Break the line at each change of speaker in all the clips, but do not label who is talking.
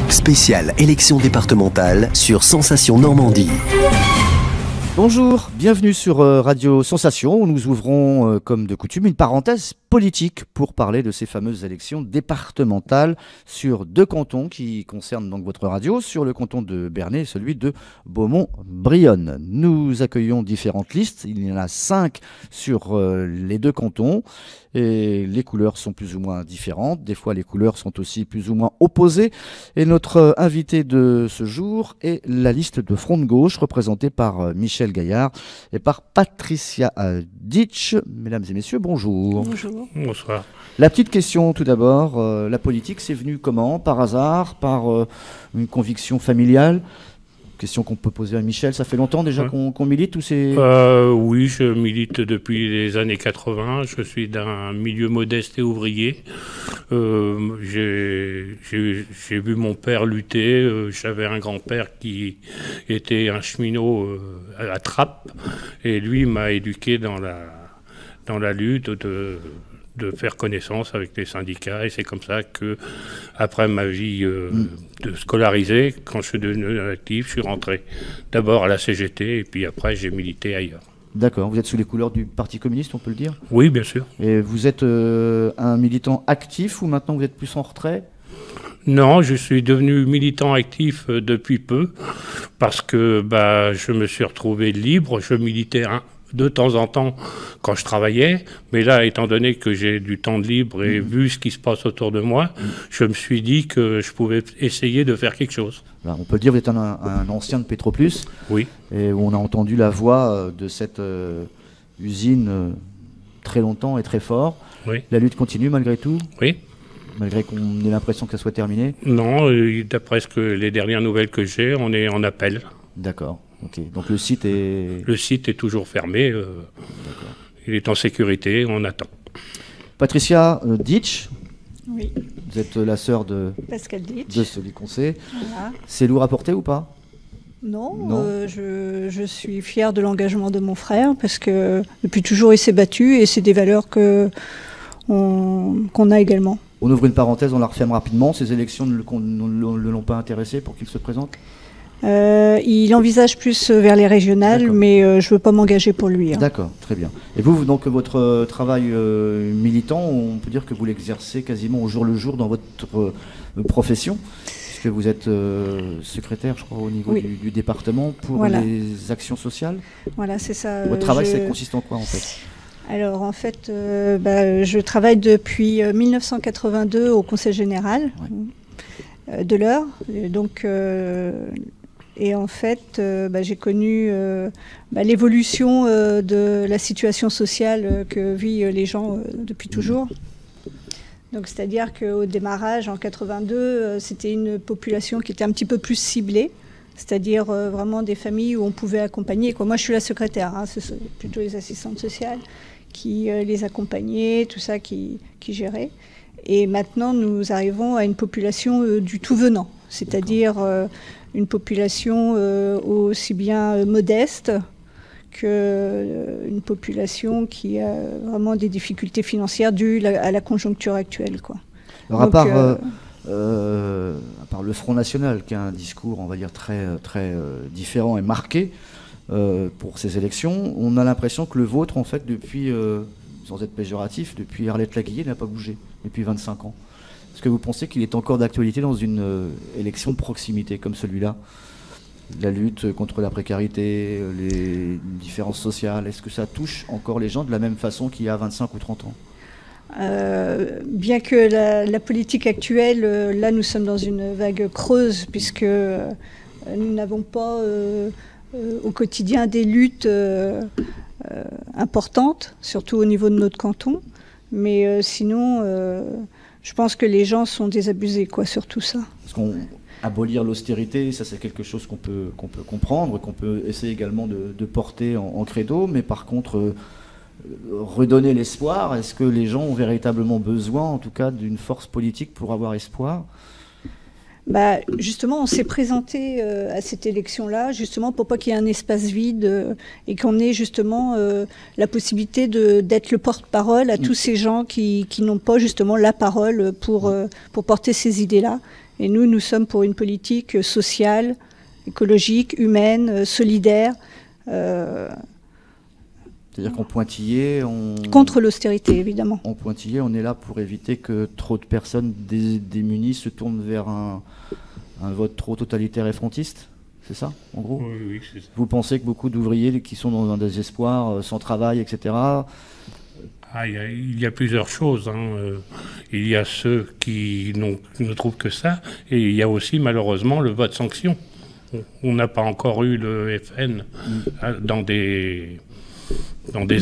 Spéciale élection départementale sur Sensation Normandie.
Bonjour, bienvenue sur Radio Sensation où nous ouvrons, comme de coutume, une parenthèse politique pour parler de ces fameuses élections départementales sur deux cantons qui concernent donc votre radio, sur le canton de Bernay et celui de Beaumont-Brionne. Nous accueillons différentes listes, il y en a 5 sur les deux cantons et les couleurs sont plus ou moins différentes, des fois les couleurs sont aussi plus ou moins opposées et notre invité de ce jour est la liste de Front de Gauche représentée par Michel Gaillard et par Patricia Ditch. Mesdames et messieurs, bonjour.
Bonjour.
Bonsoir.
La petite question tout d'abord, la politique c'est venu comment? Par hasard? Par une conviction familiale? Question qu'on peut poser à Michel. Ça fait longtemps déjà qu'on milite ou c'est...
Oui, je milite depuis les années 80. Je suis d'un milieu modeste et ouvrier. J'ai vu mon père lutter. J'avais un grand-père qui était un cheminot à la trappe. Et lui m'a éduqué dans la lutte de faire connaissance avec les syndicats, et c'est comme ça que, après ma vie de scolarisé, quand je suis devenu actif, je suis rentré d'abord à la CGT, et puis après j'ai milité ailleurs.
D'accord, vous êtes sous les couleurs du Parti communiste, on peut le dire?
Oui, bien sûr.
Et vous êtes un militant actif ou maintenant vous êtes plus en retrait?
Non, je suis devenu militant actif depuis peu, parce que je me suis retrouvé libre, je militais de temps en temps quand je travaillais, mais là, étant donné que j'ai du temps de libre et vu ce qui se passe autour de moi, je me suis dit que je pouvais essayer de faire quelque chose.
Alors, on peut le dire, vous êtes un ancien de Petroplus,
oui.
Et où on a entendu la voix de cette usine très longtemps et très fort. Oui. La lutte continue malgré tout?
Oui.
Malgré qu'on ait l'impression que ça soit terminé?
Non, d'après les dernières nouvelles que j'ai, on est en appel.
D'accord. Ok, donc le site est...
Le site est toujours fermé. Il est en sécurité, on attend.
Patricia Ditch.
Oui.
Vous êtes la sœur de
Pascal Ditch.
De celui qu'on sait.
Voilà.
C'est lourd à porter ou pas?
Non. Je suis fière de l'engagement de mon frère parce que depuis toujours il s'est battu et c'est des valeurs qu'on a également.
On ouvre une parenthèse, on la referme rapidement. Ces élections ne l'ont pas intéressé pour qu'il se présente?
Il envisage plus vers les régionales, mais je ne veux pas m'engager pour lui.
D'accord, très bien. Et vous, donc, votre travail militant, on peut dire que vous l'exercez quasiment au jour le jour dans votre profession, puisque vous êtes secrétaire, je crois, au niveau du département pour les actions sociales.
Voilà, c'est ça.
Votre travail, ça consiste en quoi, en fait?
Alors, en fait, je travaille depuis 1982 au Conseil général de l'Eure. Donc... Et en fait, j'ai connu l'évolution de la situation sociale que vivent les gens depuis toujours. Donc, c'est-à-dire qu'au démarrage, en 82, c'était une population qui était un petit peu plus ciblée, c'est-à-dire vraiment des familles où on pouvait accompagner. Moi, je suis la secrétaire, ce sont plutôt les assistantes sociales qui les accompagnaient, tout ça, qui géraient. Et maintenant, nous arrivons à une population du tout venant, c'est-à-dire... une population aussi bien modeste qu'une population qui a vraiment des difficultés financières dues à la conjoncture actuelle, quoi.
Alors, à part le Front National, qui a un discours, on va dire, très, très différent et marqué pour ces élections, on a l'impression que le vôtre, en fait, depuis, sans être péjoratif, depuis Arlette Laguillet, n'a pas bougé, depuis 25 ans. Est-ce que vous pensez qu'il est encore d'actualité dans une élection de proximité comme celui-là? La lutte contre la précarité, les différences sociales, est-ce que ça touche encore les gens de la même façon qu'il y a 25 ou 30 ans?
Bien que la politique actuelle, là nous sommes dans une vague creuse puisque nous n'avons pas au quotidien des luttes importantes, surtout au niveau de notre canton, mais sinon... je pense que les gens sont désabusés, sur tout ça.
Parce qu'abolir l'austérité, ça c'est quelque chose qu'on peut comprendre, qu'on peut essayer également de porter en credo, mais par contre, redonner l'espoir, est-ce que les gens ont véritablement besoin, en tout cas, d'une force politique pour avoir espoir?
Justement, on s'est présenté à cette élection-là, justement pour pas qu'il y ait un espace vide et qu'on ait justement la possibilité d'être le porte-parole à tous ces gens qui n'ont pas justement la parole pour porter ces idées-là. Et nous sommes pour une politique sociale, écologique, humaine, solidaire.
C'est-à-dire qu'en Pointillé,
contre l'austérité, évidemment.
En Pointillé, on est là pour éviter que trop de personnes démunies se tournent vers un vote trop totalitaire et frontiste. C'est ça, en gros?
Oui, c'est ça.
Vous pensez que beaucoup d'ouvriers qui sont dans un désespoir, sans travail, etc.
Il y a plusieurs choses. Il y a ceux qui ne trouvent que ça, et il y a aussi malheureusement le vote sanction. On n'a pas encore eu le FN dans des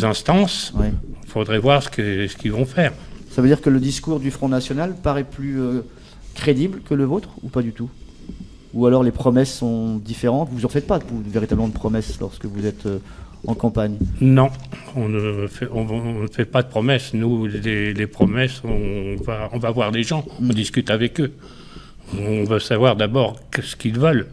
instances.
Ouais.
Il faudrait voir ce qu'ils vont faire.
Ça veut dire que le discours du Front National paraît plus crédible que le vôtre, ou pas du tout? Ou alors les promesses sont différentes? Vous en faites pas véritablement de promesses lorsque vous êtes en campagne?
Non, on ne fait pas de promesses. Nous, les promesses, on va voir les gens, on discute avec eux. On veut savoir d'abord ce qu'ils veulent.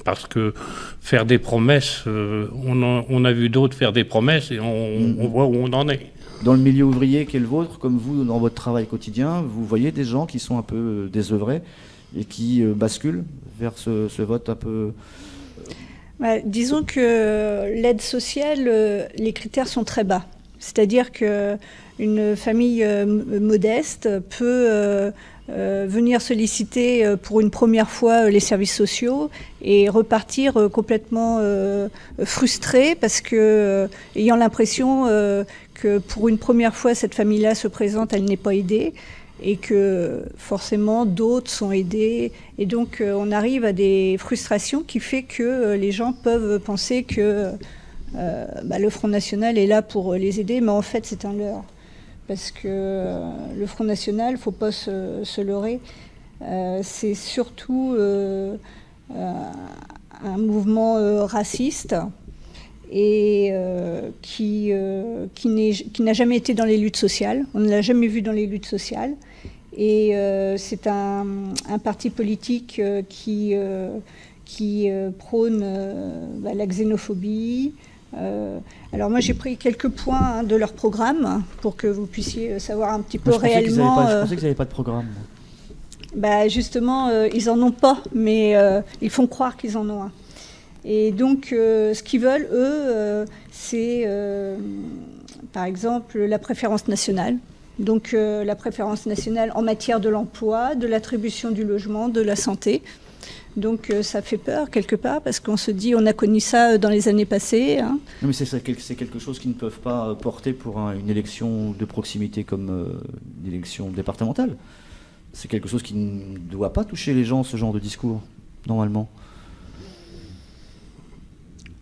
Parce que faire des promesses, on a vu d'autres faire des promesses et on voit où on en est.
Dans le milieu ouvrier qui est le vôtre, comme vous, dans votre travail quotidien, vous voyez des gens qui sont un peu désœuvrés et qui basculent vers ce vote un peu...
Disons que l'aide sociale, les critères sont très bas. C'est-à-dire qu'une famille modeste peut... venir solliciter pour une première fois les services sociaux et repartir complètement frustré parce que ayant l'impression que pour une première fois cette famille-là se présente, elle n'est pas aidée et que forcément d'autres sont aidés et donc on arrive à des frustrations qui fait que les gens peuvent penser que le Front National est là pour les aider, mais en fait c'est un leurre. Parce que le Front National, il ne faut pas se leurrer, c'est surtout un mouvement raciste et qui n'a jamais été dans les luttes sociales. On ne l'a jamais vu dans les luttes sociales. Et c'est un parti politique qui prône la xénophobie. Alors moi j'ai pris quelques points de leur programme pour que vous puissiez savoir un petit peu réellement.
Je pensais qu'ils n'avaient pas de programme.
Justement, ils en ont pas, mais ils font croire qu'ils en ont un. Et donc ce qu'ils veulent, eux, c'est par exemple la préférence nationale. Donc la préférence nationale en matière de l'emploi, de l'attribution du logement, de la santé. Donc ça fait peur quelque part parce qu'on se dit on a connu ça dans les années passées. Hein.
Non, mais c'est quelque chose qu'ils ne peuvent pas porter pour une élection de proximité comme une élection départementale. C'est quelque chose qui ne doit pas toucher les gens, ce genre de discours, normalement.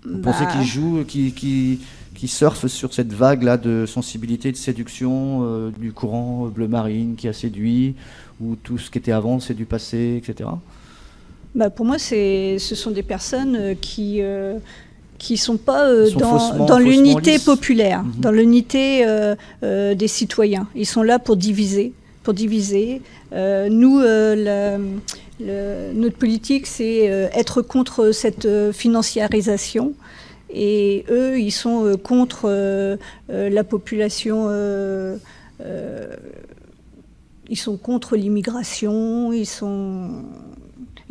Vous pensez qu'ils jouent, qu'ils surfent sur cette vague-là de sensibilité, de séduction du courant bleu marine qui a séduit, ou tout ce qui était avant c'est du passé, etc.
Pour moi, ce sont des personnes qui sont pas dans l'unité populaire, dans l'unité des citoyens. Ils sont là pour diviser. Nous, notre politique, c'est être contre cette financiarisation. Et eux, ils sont contre la population. Ils sont contre l'immigration. Ils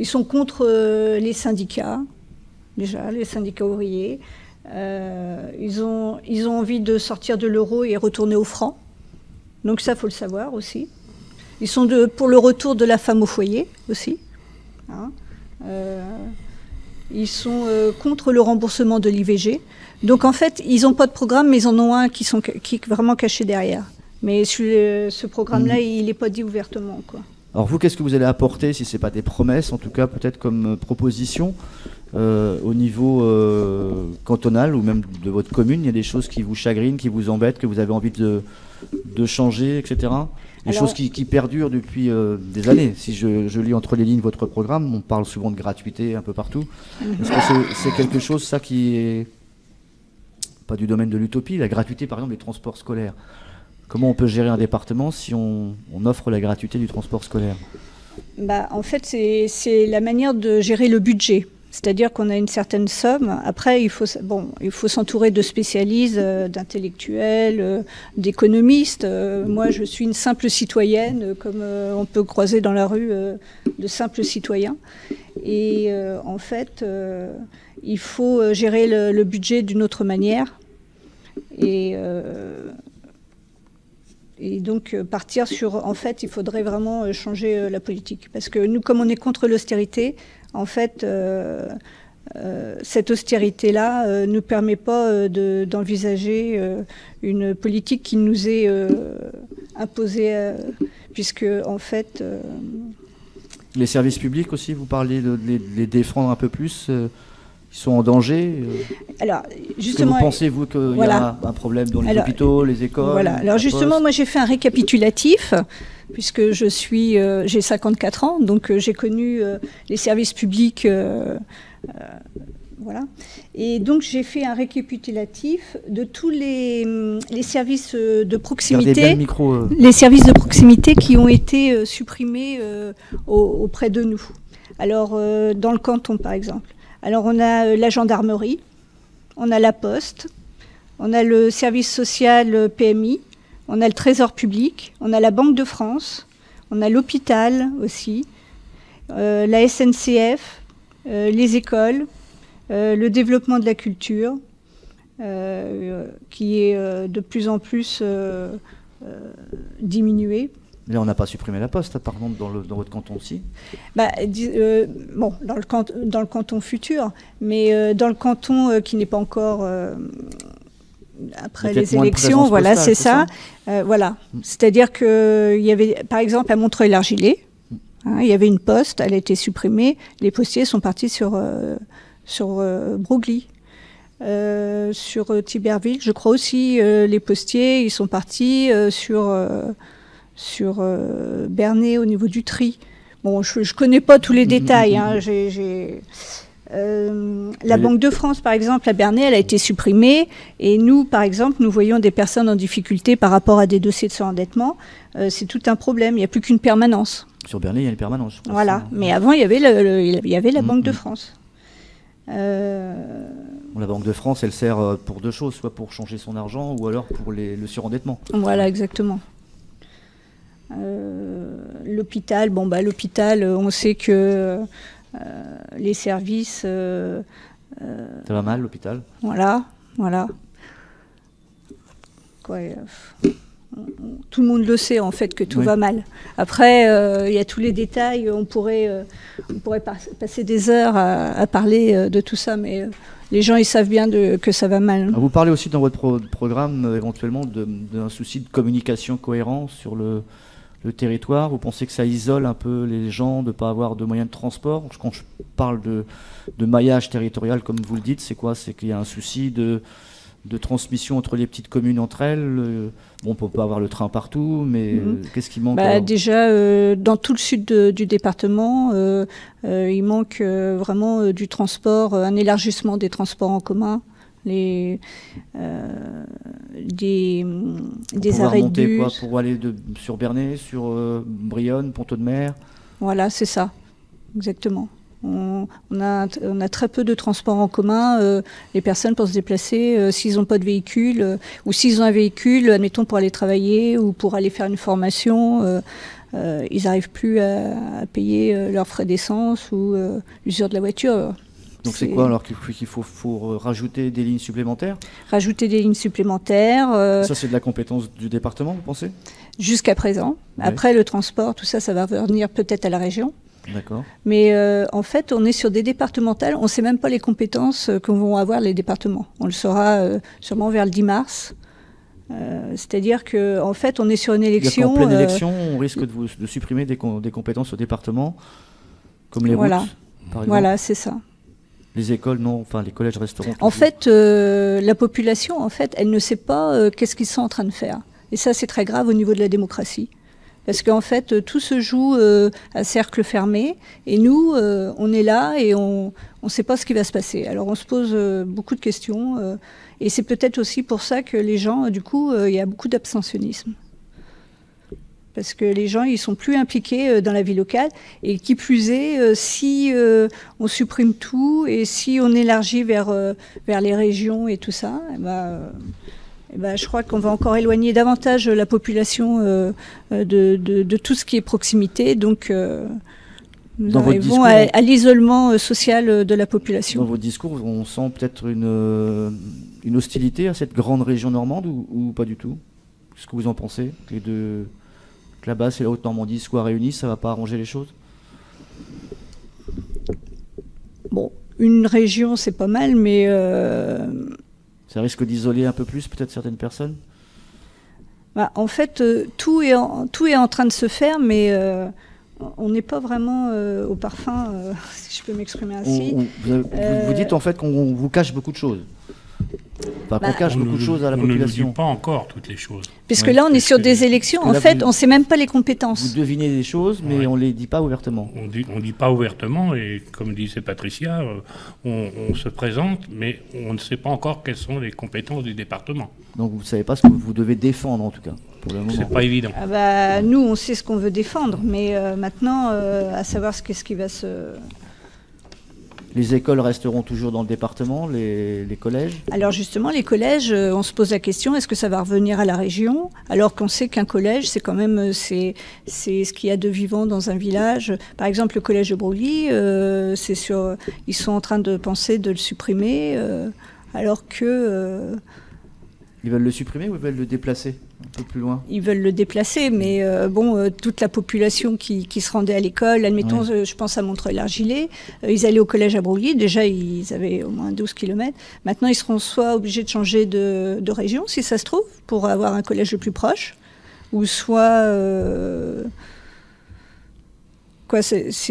sont contre les syndicats, déjà, les syndicats ouvriers. Ils ont envie de sortir de l'euro et retourner au franc. Donc ça, il faut le savoir aussi. Ils sont pour le retour de la femme au foyer aussi. Hein. Ils sont contre le remboursement de l'IVG. Donc en fait, ils n'ont pas de programme, mais ils en ont un qui est vraiment caché derrière. Mais ce programme-là, il n'est pas dit ouvertement, quoi.
Alors vous, qu'est-ce que vous allez apporter, si ce n'est pas des promesses, en tout cas peut-être comme proposition au niveau cantonal ou même de votre commune? Il y a des choses qui vous chagrinent, qui vous embêtent, que vous avez envie de changer, etc. Des choses qui perdurent depuis des années. Si je lis entre les lignes votre programme, on parle souvent de gratuité un peu partout. Est-ce que c'est quelque chose, ça, qui est pas du domaine de l'utopie? La gratuité, par exemple, des transports scolaires. Comment on peut gérer un département si on offre la gratuité du transport scolaire?
En fait, c'est la manière de gérer le budget. C'est-à-dire qu'on a une certaine somme. Après, il faut s'entourer de spécialistes, d'intellectuels, d'économistes. Moi, je suis une simple citoyenne, comme on peut croiser dans la rue de simples citoyens. Et en fait, il faut gérer le budget d'une autre manière. Et donc partir sur, en fait, il faudrait vraiment changer la politique. Parce que nous, comme on est contre l'austérité, en fait, cette austérité-là ne permet pas d'envisager une politique qui nous est imposée, puisque, en fait...
Les services publics aussi, vous parlez de les défendre un peu plus ils sont en danger.
Alors, justement,
vous pensez, vous, qu'il y a un problème dans les hôpitaux, les écoles?
Voilà. Alors, justement, moi, j'ai fait un récapitulatif, puisque j'ai 54 ans, donc j'ai connu les services publics. Voilà. Et donc, j'ai fait un récapitulatif de tous les services de proximité, les services de proximité qui ont été supprimés auprès de nous. Alors, dans le canton, par exemple. Alors, on a la gendarmerie, on a la poste, on a le service social PMI, on a le trésor public, on a la Banque de France, on a l'hôpital aussi, la SNCF, les écoles, le développement de la culture, qui est de plus en plus diminué.
Là, on n'a pas supprimé la poste, par exemple, dans votre canton aussi?
Bon, dans le canton futur, mais dans le canton qui n'est pas encore après les élections, voilà, c'est ça. Voilà. C'est-à-dire qu'il y avait, par exemple, à Montreuil-l'Argillet, il y avait une poste, elle a été supprimée, les postiers sont partis sur Broglie. Sur Thiberville, je crois aussi, les postiers, ils sont partis sur Bernay au niveau du tri. Bon, je ne connais pas tous les détails. La Banque de France, par exemple, à Bernay, elle a été supprimée. Et nous, par exemple, nous voyons des personnes en difficulté par rapport à des dossiers de surendettement. C'est tout un problème. Il n'y a plus qu'une permanence.
Sur Bernay, il y a une permanence.
Voilà. Mais avant, il y avait la Banque de France.
La Banque de France, elle sert pour deux choses, soit pour changer son argent ou alors pour le surendettement.
Voilà, exactement. L'hôpital, l'hôpital, on sait que les services... ça
va mal, l'hôpital?
Voilà. Tout le monde le sait, en fait, que tout va mal. Après, il y a tous les détails. On pourrait passer des heures à parler de tout ça, mais les gens, ils savent bien que ça va mal.
Vous parlez aussi dans votre programme, éventuellement, d'un souci de communication cohérent sur le territoire. Vous pensez que ça isole un peu les gens de ne pas avoir de moyens de transport? Quand je parle de maillage territorial, comme vous le dites, c'est quoi? C'est qu'il y a un souci de transmission entre les petites communes entre elles. On ne peut pas avoir le train partout, mais qu'est-ce qui manque?
Déjà, dans tout le sud du département, il manque vraiment du transport, un élargissement des transports en commun, des arrêts de bus.
Pour aller sur Bernay, sur Brionne, Ponteau-de-Mer? Voilà,
c'est ça, exactement. On a très peu de transports en commun. Les personnes pour se déplacer, s'ils n'ont pas de véhicule, ou s'ils ont un véhicule, admettons pour aller travailler ou pour aller faire une formation, ils n'arrivent plus à payer leurs frais d'essence ou l'usure de la voiture.
Donc c'est quoi alors qu'il faut rajouter des lignes supplémentaires?
Rajouter des lignes supplémentaires.
Ça c'est de la compétence du département, vous pensez?
Jusqu'à présent. Ouais. Après le transport, tout ça va revenir peut-être à la région.
D'accord.
Mais en fait, on est sur des départementales. On ne sait même pas les compétences que vont avoir les départements. On le saura sûrement vers le 10 mars. C'est-à-dire qu'en fait, on est sur une élection...
En pleine élection, on risque de supprimer des compétences au département, comme les routes, par exemple.
Voilà, c'est ça.
Les écoles, non, enfin les collèges resteront...
En fait, la population, en fait, elle ne sait pas qu'est-ce qu'ils sont en train de faire. Et ça, c'est très grave au niveau de la démocratie. Parce qu'en fait, tout se joue à cercle fermé. Et nous, on est là et on ne sait pas ce qui va se passer. Alors, on se pose beaucoup de questions. Et c'est peut-être aussi pour ça que les gens, du coup, il y a beaucoup d'abstentionnisme. parce que les gens ils sont plus impliqués dans la vie locale, et qui plus est, si on supprime tout et si on élargit vers les régions et tout ça, je crois qu'on va encore éloigner davantage la population de tout ce qui est proximité. Donc nous arrivons à l'isolement social de la population.
Dans votre discours, on sent peut-être une hostilité à cette grande région normande ou pas du tout? Qu'est-ce que vous en pensez? Que la Basse et la Haute-Normandie soient réunis, ça ne va pas arranger les choses?
Bon, une région, c'est pas mal, mais...
Ça risque d'isoler un peu plus peut-être certaines personnes?
En fait, tout est en train de se faire, mais on n'est pas vraiment au parfum, si je peux m'exprimer ainsi.
Vous dites en fait qu'on vous cache beaucoup de choses. Enfin, qu'on cache beaucoup de choses à la population.
On ne nous dit pas encore toutes les choses.
Puisque là, on est sur des élections. En fait, on ne sait même pas les compétences.
Vous devinez des choses, mais on ne les dit pas ouvertement.
On dit pas ouvertement, et comme disait Patricia, on se présente, mais on ne sait pas encore quelles sont les compétences du département.
Donc vous ne savez pas ce que vous devez défendre, en tout cas, pour le moment.
C'est pas évident.
Nous, on sait ce qu'on veut défendre, mais maintenant, à savoir ce qui va se...
Les écoles resteront toujours dans le département, les collèges?
Alors justement, les collèges, on se pose la question, est-ce que ça va revenir à la région? Alors qu'on sait qu'un collège, c'est quand même c'est ce qu'il y a de vivant dans un village. Par exemple, le collège de Broglie, ils sont en train de penser de le supprimer, alors que...
Ils veulent le supprimer ou ils veulent le déplacer un peu plus loin?
Ils veulent le déplacer, mais toute la population qui se rendait à l'école, admettons, je pense à Montreuil-l'Argilais, ils allaient au collège à Broglie, déjà ils avaient au moins 12 km. Maintenant, ils seront soit obligés de changer de région, si ça se trouve, pour avoir un collège le plus proche, ou soit...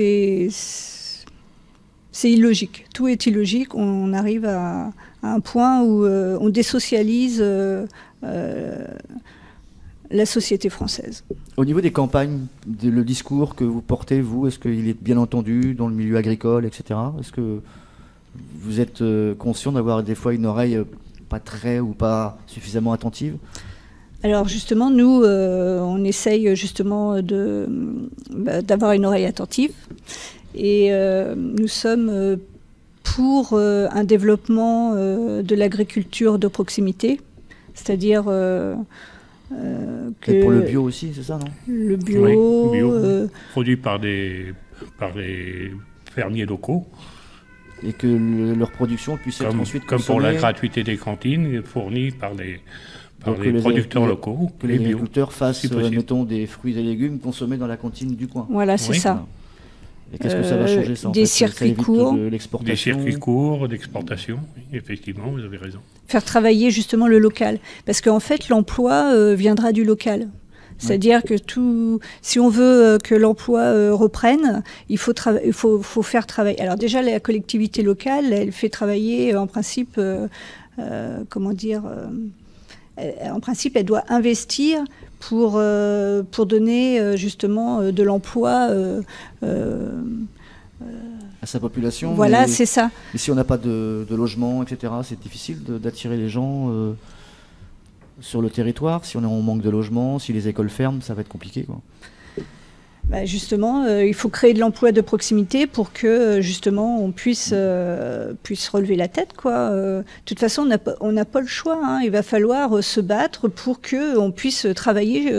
c'est illogique. Tout est illogique. On arrive à un point où on désocialise la société française.
Au niveau des campagnes, le discours que vous portez, vous, est-ce qu'il est bien entendu dans le milieu agricole, etc. Est-ce que vous êtes conscient d'avoir des fois une oreille pas très ou pas suffisamment attentive?
Alors justement, nous, on essaye justement d'avoir une oreille attentive. Et nous sommes pour un développement de l'agriculture de proximité, c'est-à-dire que...
Pour le bio aussi, c'est ça, non?
Le bio...
Oui, bio produit par les fermiers locaux.
Et que leur production puisse être ensuite
comme
consommée...
pour la gratuité des cantines, fournie par les producteurs locaux.
Que les agriculteurs fassent, mettons, des fruits et légumes consommés dans la cantine du coin.
Voilà, c'est ça.
Et qu'est-ce que ça va changer, ça,
des circuits courts.
Des circuits courts d'exportation, effectivement, vous avez raison.
Faire travailler justement le local. Parce qu'en fait, l'emploi viendra du local. C'est-à-dire que si on veut que l'emploi reprenne, il faut faire travailler. Alors déjà, la collectivité locale, elle fait travailler en principe, en principe, elle doit investir pour donner justement de l'emploi
à sa population.
Voilà, c'est ça.
Mais si on n'a pas de logement, etc., c'est difficile d'attirer les gens sur le territoire. Si on est en manque de logement, si les écoles ferment, ça va être compliqué, quoi.
Justement, il faut créer de l'emploi de proximité pour que justement on puisse relever la tête, quoi. De toute façon, on n'a pas le choix, hein. Il va falloir se battre pour que on puisse travailler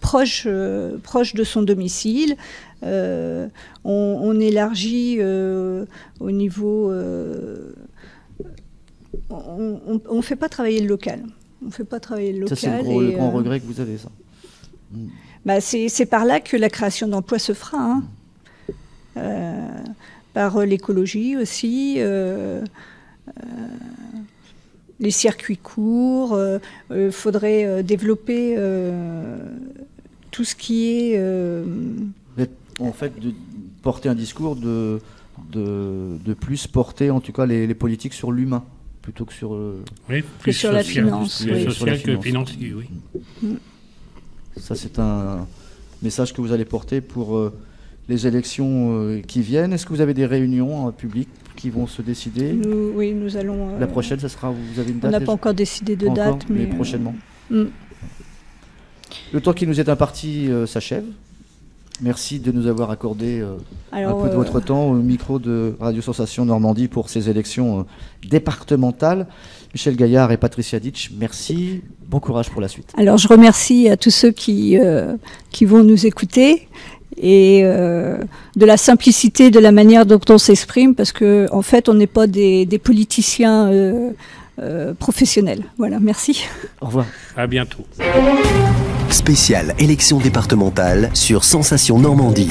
proche de son domicile. On élargit au niveau. On fait pas travailler le local. On fait pas travailler le local.
Ça, c'est le grand regret que vous avez, ça.
C'est par là que la création d'emplois se fera, hein. Par l'écologie aussi, les circuits courts. Faudrait développer tout ce qui est...
En fait, de porter un discours de plus porter, en tout cas, les politiques sur l'humain, plutôt que sur...
Oui,
plus sur la finance.
Plus social que financier, oui.
Ça, c'est un message que vous allez porter pour les élections qui viennent. Est-ce que vous avez des réunions publiques qui vont se décider?
Oui, nous allons...
La prochaine, ça sera... Vous avez une date?
On n'a pas encore décidé de date,
mais prochainement. Le temps qui nous est imparti s'achève. Merci de nous avoir accordé un peu de votre temps au micro de Radio Sensation Normandie pour ces élections départementales. Michel Gaillard et Patricia Ditch, merci. Bon courage pour la suite.
Alors je remercie à tous ceux qui vont nous écouter et de la simplicité de la manière dont on s'exprime, parce que en fait on n'est pas des politiciens professionnels. Voilà, merci.
Au revoir.
À bientôt.
Spéciale élection départementale sur Sensation Normandie.